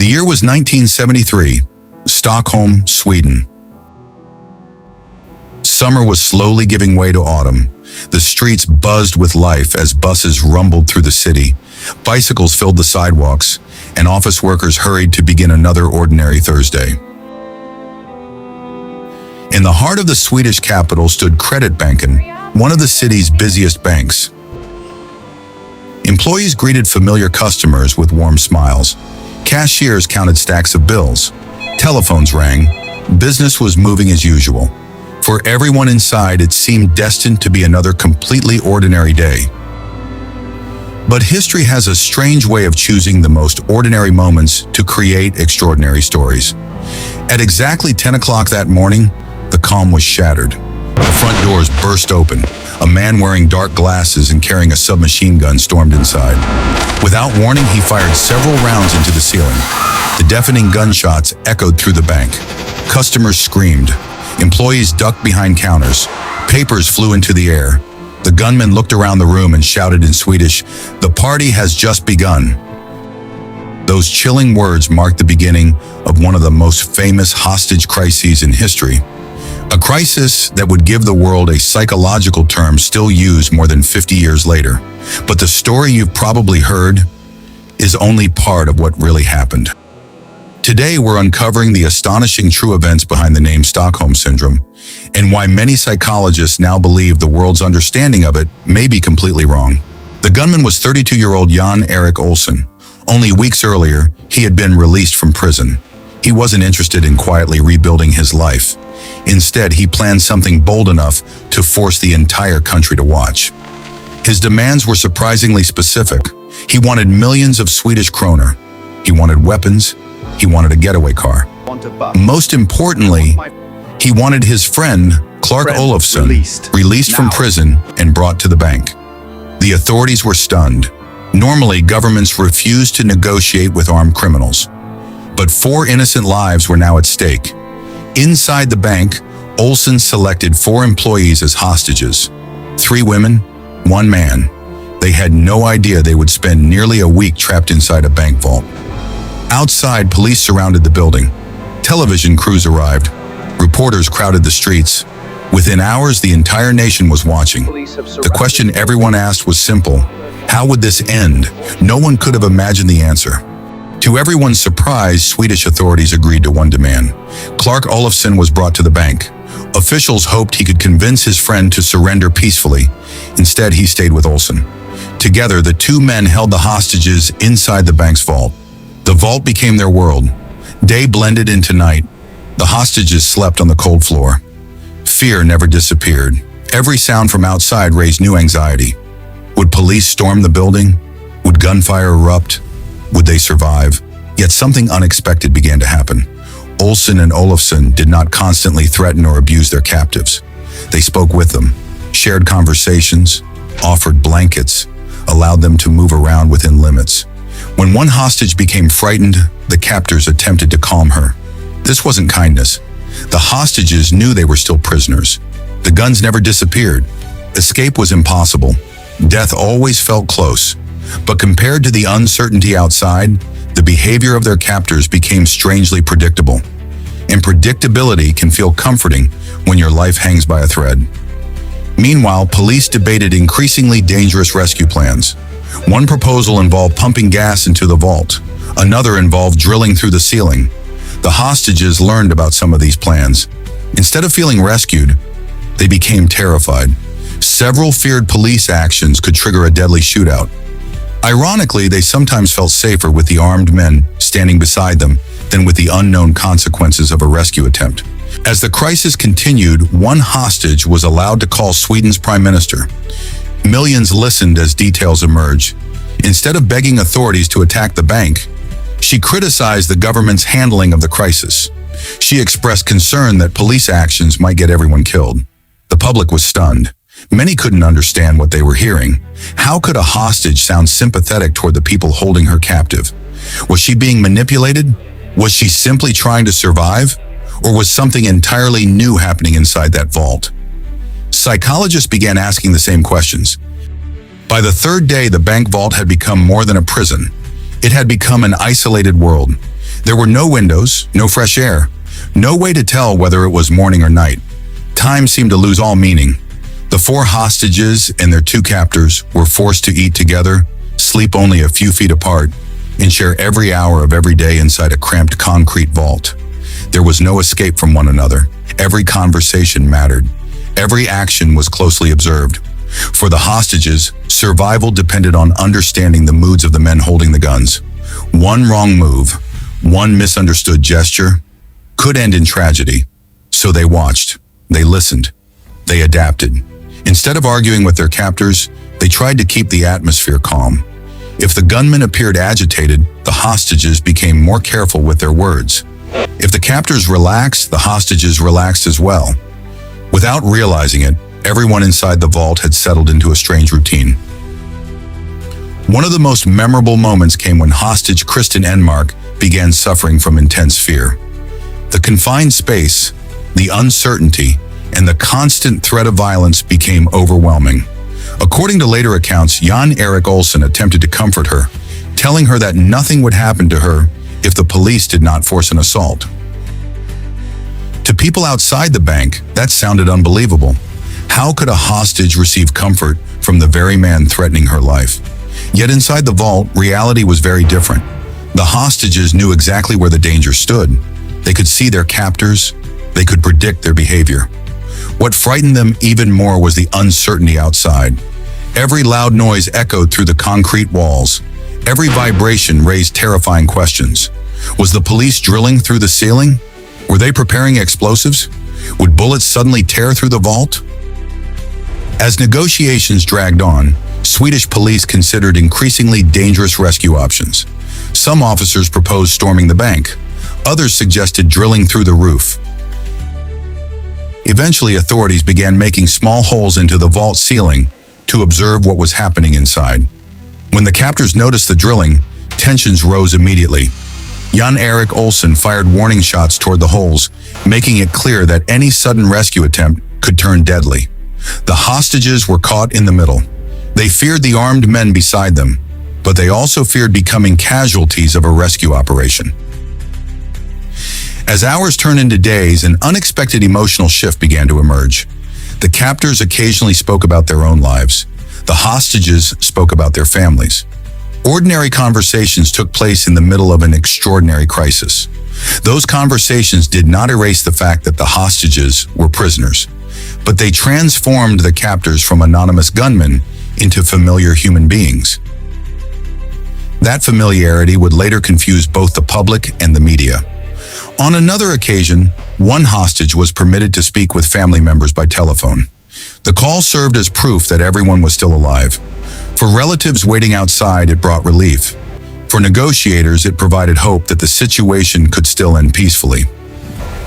year was 1973, Stockholm, Sweden. Summer was slowly giving way to autumn. The streets buzzed with life as buses rumbled through the city. Bicycles filled the sidewalks, and office workers hurried to begin another ordinary Thursday. In the heart of the Swedish capital stood Kreditbanken, one of the city's busiest banks. Employees greeted familiar customers with warm smiles. Cashiers counted stacks of bills. Telephones rang. Business was moving as usual. For everyone inside, it seemed destined to be another completely ordinary day. But history has a strange way of choosing the most ordinary moments to create extraordinary stories. At exactly 10 o'clock that morning, the calm was shattered. The front doors burst open. A man wearing dark glasses and carrying a submachine gun stormed inside. Without warning, he fired several rounds into the ceiling. The deafening gunshots echoed through the bank. Customers screamed. Employees ducked behind counters. Papers flew into the air. The gunman looked around the room and shouted in Swedish, "The party has just begun." Those chilling words marked the beginning of one of the most famous hostage crises in history. A crisis that would give the world a psychological term still used more than 50 years later. But the story you've probably heard is only part of what really happened. Today, we're uncovering the astonishing true events behind the name Stockholm Syndrome and why many psychologists now believe the world's understanding of it may be completely wrong. The gunman was 32-year-old Jan Erik Olsson. Only weeks earlier, he had been released from prison. He wasn't interested in quietly rebuilding his life. Instead, he planned something bold enough to force the entire country to watch. His demands were surprisingly specific. He wanted millions of Swedish kroner. He wanted weapons. He wanted a getaway car. Most importantly, he wanted his friend, Clark Olofsson, released from prison and brought to the bank. The authorities were stunned. Normally, governments refused to negotiate with armed criminals. But 4 innocent lives were now at stake. Inside the bank, Olsson selected 4 employees as hostages. 3 women, 1 man. They had no idea they would spend nearly a week trapped inside a bank vault. Outside, police surrounded the building. Television crews arrived. Reporters crowded the streets. Within hours, the entire nation was watching. The question everyone asked was simple. How would this end? No one could have imagined the answer. To everyone's surprise, Swedish authorities agreed to one demand. Clark Olofsson was brought to the bank. Officials hoped he could convince his friend to surrender peacefully. Instead, he stayed with Olsson. Together, the 2 men held the hostages inside the bank's vault. The vault became their world. Day blended into night. The hostages slept on the cold floor. Fear never disappeared. Every sound from outside raised new anxiety. Would police storm the building? Would gunfire erupt? Would they survive? Yet something unexpected began to happen. Olsson and Olofsson did not constantly threaten or abuse their captives. They spoke with them, shared conversations, offered blankets, allowed them to move around within limits. When one hostage became frightened, the captors attempted to calm her. This wasn't kindness. The hostages knew they were still prisoners. The guns never disappeared. Escape was impossible. Death always felt close. But compared to the uncertainty outside, the behavior of their captors became strangely predictable. And predictability can feel comforting when your life hangs by a thread. Meanwhile, police debated increasingly dangerous rescue plans. One proposal involved pumping gas into the vault. Another involved drilling through the ceiling. The hostages learned about some of these plans. Instead of feeling rescued, they became terrified. Several feared police actions could trigger a deadly shootout. Ironically, they sometimes felt safer with the armed men standing beside them than with the unknown consequences of a rescue attempt. As the crisis continued, one hostage was allowed to call Sweden's prime minister. Millions listened as details emerged. Instead of begging authorities to attack the bank, she criticized the government's handling of the crisis. She expressed concern that police actions might get everyone killed. The public was stunned. Many couldn't understand what they were hearing. How could a hostage sound sympathetic toward the people holding her captive? Was she being manipulated? Was she simply trying to survive? Or was something entirely new happening inside that vault? Psychologists began asking the same questions. By the 3rd day, the bank vault had become more than a prison. It had become an isolated world. There were no windows, no fresh air, no way to tell whether it was morning or night. Time seemed to lose all meaning. The 4 hostages and their 2 captors were forced to eat together, sleep only a few feet apart, and share every hour of every day inside a cramped concrete vault. There was no escape from one another. Every conversation mattered. Every action was closely observed. For the hostages, survival depended on understanding the moods of the men holding the guns. One wrong move, one misunderstood gesture, could end in tragedy. So they watched, they listened, they adapted. Instead of arguing with their captors, they tried to keep the atmosphere calm. If the gunmen appeared agitated, the hostages became more careful with their words. If the captors relaxed, the hostages relaxed as well. Without realizing it, everyone inside the vault had settled into a strange routine. One of the most memorable moments came when hostage Kristen Enmark began suffering from intense fear. The confined space, the uncertainty, and the constant threat of violence became overwhelming. According to later accounts, Jan Erik Olsen attempted to comfort her, telling her that nothing would happen to her if the police did not force an assault. To people outside the bank, that sounded unbelievable. How could a hostage receive comfort from the very man threatening her life? Yet inside the vault, reality was very different. The hostages knew exactly where the danger stood. They could see their captors. They could predict their behavior. What frightened them even more was the uncertainty outside. Every loud noise echoed through the concrete walls. Every vibration raised terrifying questions. Was the police drilling through the ceiling? Were they preparing explosives? Would bullets suddenly tear through the vault? As negotiations dragged on, Swedish police considered increasingly dangerous rescue options. Some officers proposed storming the bank. Others suggested drilling through the roof. Eventually, authorities began making small holes into the vault ceiling to observe what was happening inside. When the captors noticed the drilling, tensions rose immediately. Jan Erik Olsen fired warning shots toward the holes, making it clear that any sudden rescue attempt could turn deadly. The hostages were caught in the middle. They feared the armed men beside them, but they also feared becoming casualties of a rescue operation. As hours turned into days, an unexpected emotional shift began to emerge. The captors occasionally spoke about their own lives. The hostages spoke about their families. Ordinary conversations took place in the middle of an extraordinary crisis. Those conversations did not erase the fact that the hostages were prisoners, but they transformed the captors from anonymous gunmen into familiar human beings. That familiarity would later confuse both the public and the media. On another occasion, one hostage was permitted to speak with family members by telephone. The call served as proof that everyone was still alive. For relatives waiting outside, it brought relief. For negotiators, it provided hope that the situation could still end peacefully.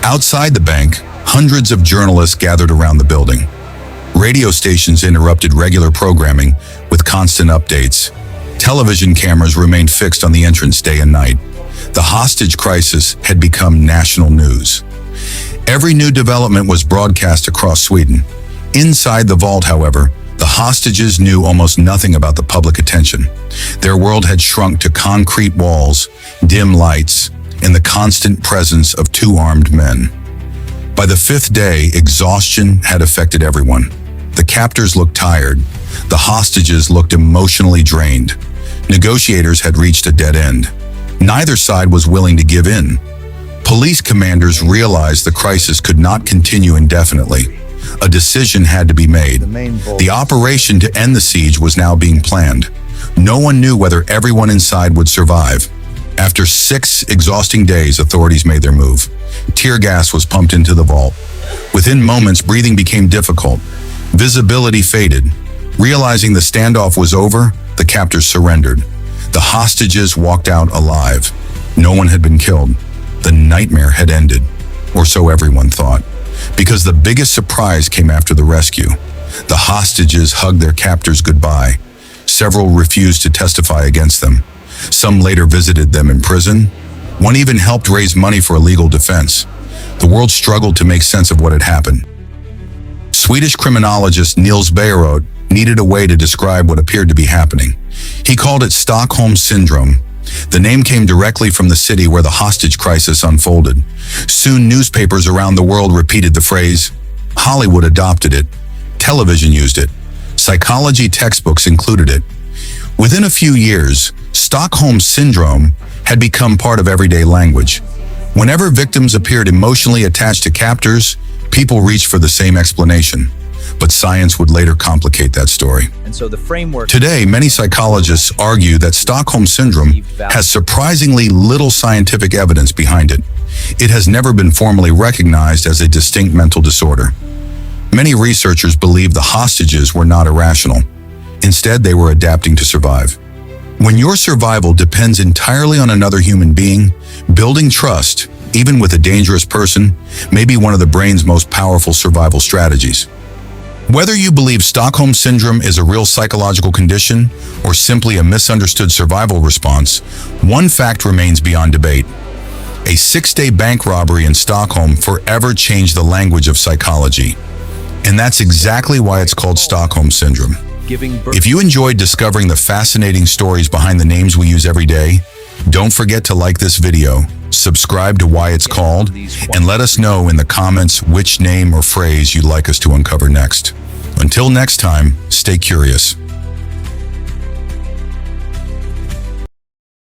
Outside the bank, hundreds of journalists gathered around the building. Radio stations interrupted regular programming with constant updates. Television cameras remained fixed on the entrance day and night. The hostage crisis had become national news. Every new development was broadcast across Sweden. Inside the vault, however, the hostages knew almost nothing about the public attention. Their world had shrunk to concrete walls, dim lights, and the constant presence of 2 armed men. By the 5th day, exhaustion had affected everyone. The captors looked tired. The hostages looked emotionally drained. Negotiators had reached a dead end. Neither side was willing to give in. Police commanders realized the crisis could not continue indefinitely. A decision had to be made. The operation to end the siege was now being planned. No one knew whether everyone inside would survive. After 6 exhausting days, authorities made their move. Tear gas was pumped into the vault. Within moments, breathing became difficult. Visibility faded. Realizing the standoff was over, the captors surrendered. The hostages walked out alive. No one had been killed. The nightmare had ended, or so everyone thought. Because the biggest surprise came after the rescue. The hostages hugged their captors goodbye. Several refused to testify against them. Some later visited them in prison. One even helped raise money for a legal defense. The world struggled to make sense of what had happened. Swedish criminologist Niels Bejerot needed a way to describe what appeared to be happening. He called it Stockholm Syndrome. The name came directly from the city where the hostage crisis unfolded. Soon, newspapers around the world repeated the phrase. Hollywood adopted it. Television used it. Psychology textbooks included it. Within a few years, Stockholm Syndrome had become part of everyday language. Whenever victims appeared emotionally attached to captors, people reached for the same explanation. But science would later complicate that story. And so the framework Today, many psychologists argue that Stockholm Syndrome has surprisingly little scientific evidence behind it. It has never been formally recognized as a distinct mental disorder. Many researchers believe the hostages were not irrational. Instead, they were adapting to survive. When your survival depends entirely on another human being, building trust, even with a dangerous person, may be one of the brain's most powerful survival strategies. Whether you believe Stockholm Syndrome is a real psychological condition or simply a misunderstood survival response, one fact remains beyond debate. A 6-day bank robbery in Stockholm forever changed the language of psychology. And that's exactly why it's called Stockholm Syndrome. If you enjoyed discovering the fascinating stories behind the names we use every day, don't forget to like this video, subscribe to Why It's Called, and let us know in the comments which name or phrase you'd like us to uncover next. Until next time, stay curious.